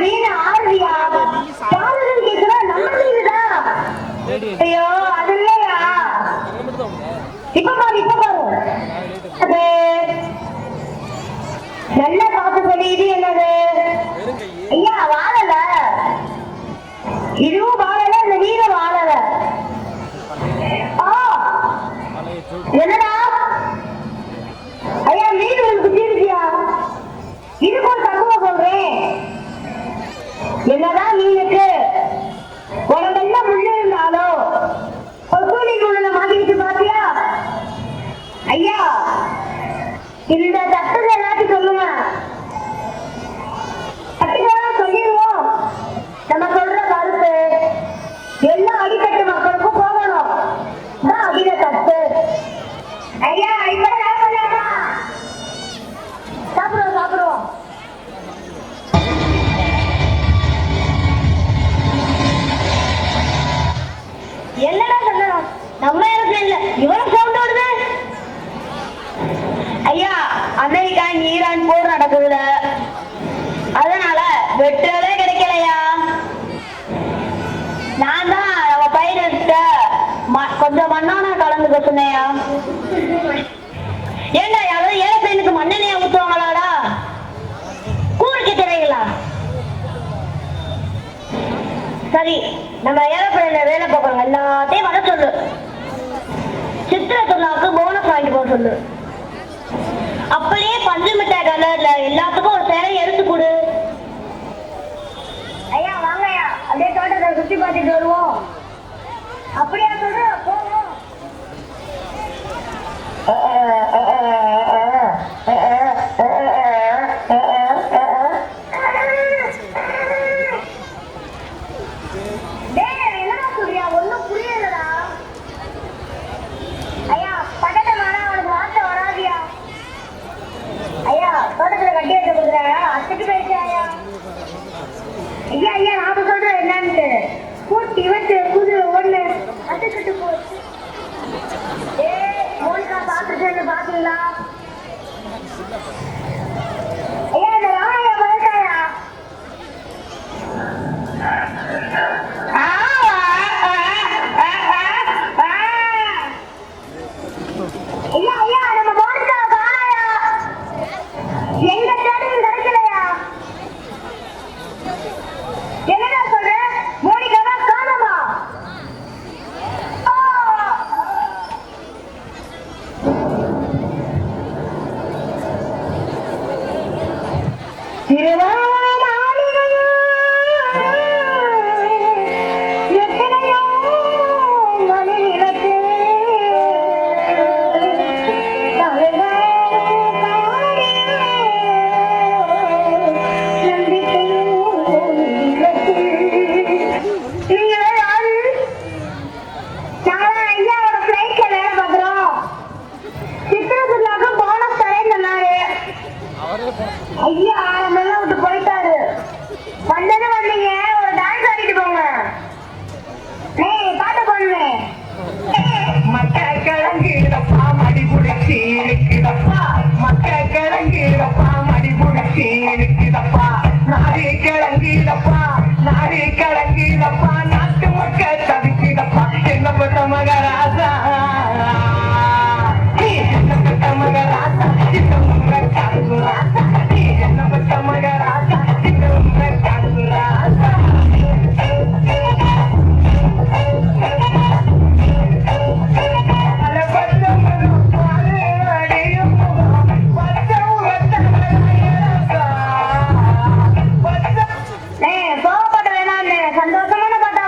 மீன் ஆறுதியா யாரும் கேக்குறா நம்ம மீனுதான். ஐயோ அது இல்லையா இப்ப பாரு அது நல்லா பார்த்து சொல்லி இது என்னது ஐயா வாழல இதுவும் வாழல இந்த மீன வாழல என்னடா ஐயா மீன் உங்களுக்கு தீர்ச்சியா இதுக்கு ஒரு தத்துவம் சொல்றேன். என்னதான் மீனுக்கு உடம்பெல்லாம் முள்ளு இருந்தாலும் கொத்தூலிக்கு உள்ள மாட்டிக்கிட்டு பாத்தியா ஐயா இந்த தத்துவம் எல்லாத்தையும் சொல்லுங்க சொல்லிடுவோம். நம்ம சொல்ற கருத்து எல்லா அடிக்கட்டு மக்களுக்கும் போகணும் அதிக தத்து. ஐயா இப்ப சாப்பிடுவோம் என்னடா சொல்லணும் நம்ம ஏரோப்ளேன்ல இவ்வளவு சவுண்ட் ஓடுது. ஐயா அமெரிக்கா ஈரான் போர் நடக்குதுல அதனால வெற்றவே கிடைக்கலையா. நான் தான் நம்ம பயிரிட்ட கொஞ்சம் மண்ணான கலந்துக்க சொன்னையா. ஏண்டா யாராவது ஏரோப்ளேனுக்கு மண்ணெண்ணையா ஊத்துவாங்களாடா கூறிக்க தெரியுங்களா. சரி நம்ம ஏரோப்ளேன்ல வேலை பார்க்கறவங்க எல்லாத்தையும் வர சொல்லு. சித்திர திருநாவுக்கு போனஸ் வாங்கிட்டு போக சொல்லு. அப்படியே பஞ்சு மிட்டாய் கலர்ல எல்லாத்துக்கும் ஒரு சேலை எடுத்து கொடு. ஐயா வாங்க ஐயா அப்படியே தோட்டத்தை சுத்தி பார்த்துட்டு வருவோம். அப்படியா சொல்ற போவோம். ஐயா நாம சொல்றோம் என்னன்னு கூட்டி வச்சு புது ஒண்ணு அட்டுக்கிட்டு போச்சு. மோனிகா பாத்துட்டு பாத்தீங்களா ஐயா இந்த ராமையா வளர்த்தாயா ஐயா ஐயா நம்ம மோனிகா காணாயா எங்க தேடியும் கிடைக்கலையா. என்னடா சொல்ற மோனிகாவா காணோமா. ஐயா ஆரம்பெல்லாம் விட்டு போயிட்டாரு. வந்தது வந்தீங்க ஒரு டான்ஸ் ஆடிட்டு போங்க. பாட்டு போடுவேன். மக்கள் கிளங்கிடப்பா மடி புடிச்சி இருக்குதப்பா. மக்கள் கிளங்கிடப்பா மடி புடிச்சி இருக்குதப்பா. நாடி கிளங்கிடப்பா நாடி கிளங்கிடப்பா. நாட்டு மக்கள் தவிக்கிடப்பா. என்ன பட்ட மகராசா என்ன பட்ட மகராசா இந்த முக காடுராசா என்ன பட்ட மகராசா இந்த முக காடுராசா. சந்தோஷமான பாட்டா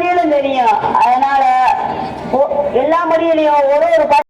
மொழியிலும் தெரியும். அதனால எல்லா மொழியிலையும் ஒரு ஒரு